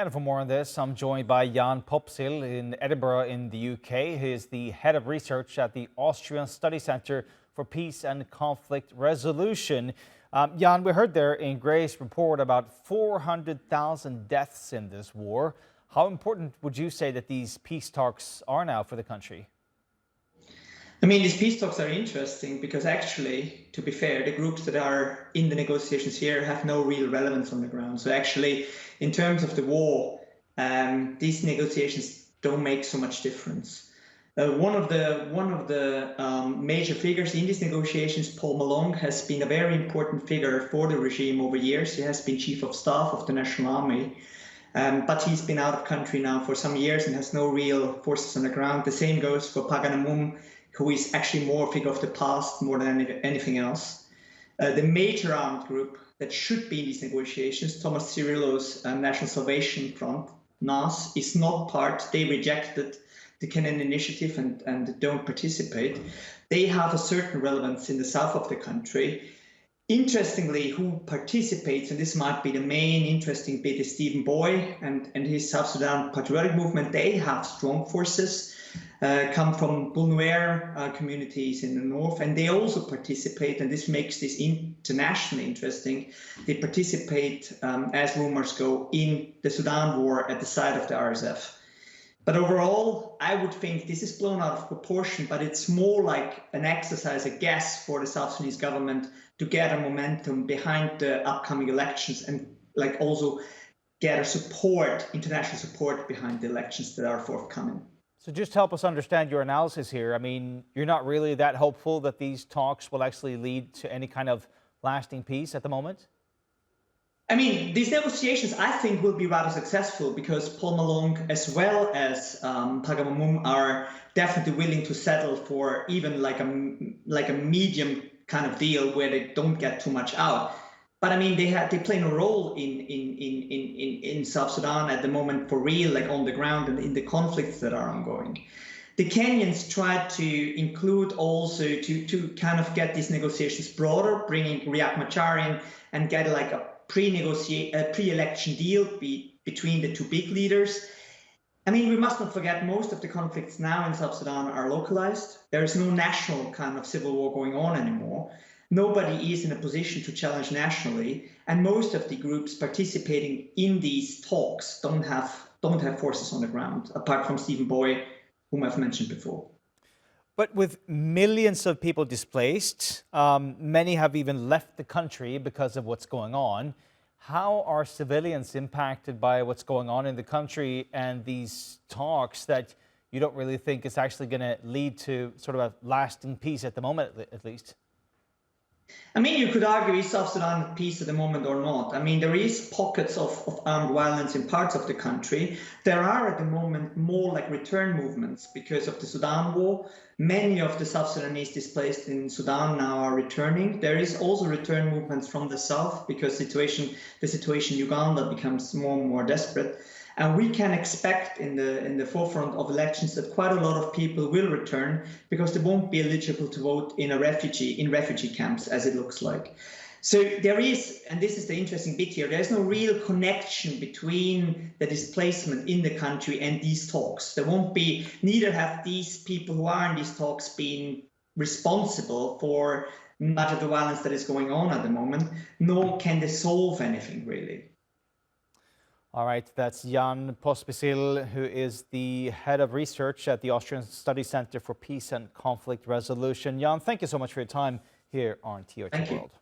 And for more on this, I'm joined by Jan Pospisil in Edinburgh in the UK. He is the head of research at the Austrian Study Centre for Peace and Conflict Resolution. Jan, we heard there in Gray's report about 400,000 deaths in this war. How important would you say that these peace talks are now for the country? I mean, these peace talks are interesting because actually, to be fair, the groups that are in the negotiations here have no real relevance on the ground. So actually, in terms of the war, these negotiations don't make so much difference. One of the major figures in these negotiations, Paul Malong, has been a very important figure for the regime over years. He has been chief of staff of the National Army. But he's been out of country now for some years and has no real forces on the ground. The same goes for Paganamum, who is actually more a figure of the past more than anything else. The major armed group that should be in these negotiations, Thomas Cirillo's National Salvation Front, NAS, is not part. They rejected the Kenyan initiative and don't participate. They have a certain relevance in the south of the country. Interestingly, who participates, and this might be the main interesting bit, is Stephen Boy and his South Sudan patriotic movement. They have strong forces, come from Bulnuer communities in the north, and they also participate, and this makes this internationally interesting. They participate, as rumors go, in the Sudan war at the side of the RSF. But overall, I would think this is blown out of proportion, but it's more like an exercise, a guess for the South Sudanese government to get a momentum behind the upcoming elections and like also get a support, international support behind the elections that are forthcoming. So just help us understand your analysis here. I mean, you're not really that hopeful that these talks will actually lead to any kind of lasting peace at the moment? I mean, these negotiations, I think, will be rather successful because Paul Malong as well as Pagamamum are definitely willing to settle for even like a medium kind of deal where they don't get too much out. But I mean, they play a role in South Sudan at the moment for real, like on the ground and in the conflicts that are ongoing. The Kenyans tried to include also to kind of get these negotiations broader, bringing Riek Machar in and get like a pre-election deal between the two big leaders. I mean, we must not forget most of the conflicts now in South Sudan are localized. There is no national kind of civil war going on anymore. Nobody is in a position to challenge nationally, and most of the groups participating in these talks don't have forces on the ground, apart from Stephen Boy, whom I've mentioned before. But with millions of people displaced, many have even left the country because of what's going on. How are civilians impacted by what's going on in the country and these talks that you don't really think is actually going to lead to sort of a lasting peace at the moment, at least? I mean, you could argue, is South Sudan at peace at the moment or not? I mean, there is pockets of armed violence in parts of the country. There are at the moment more like return movements because of the Sudan war. Many of the South Sudanese displaced in Sudan now are returning. There is also return movements from the south because the situation in Uganda becomes more and more desperate. And we can expect in the forefront of elections that quite a lot of people will return because they won't be eligible to vote in refugee camps, as it looks like. So there is, and this is the interesting bit here, there's no real connection between the displacement in the country and these talks. There won't be, neither have these people who are in these talks been responsible for much of the violence that is going on at the moment, nor can they solve anything really. All right, that's Jan Pospisil, who is the head of research at the Austrian Study Centre for Peace and Conflict Resolution. Jan, thank you so much for your time here on TRT World.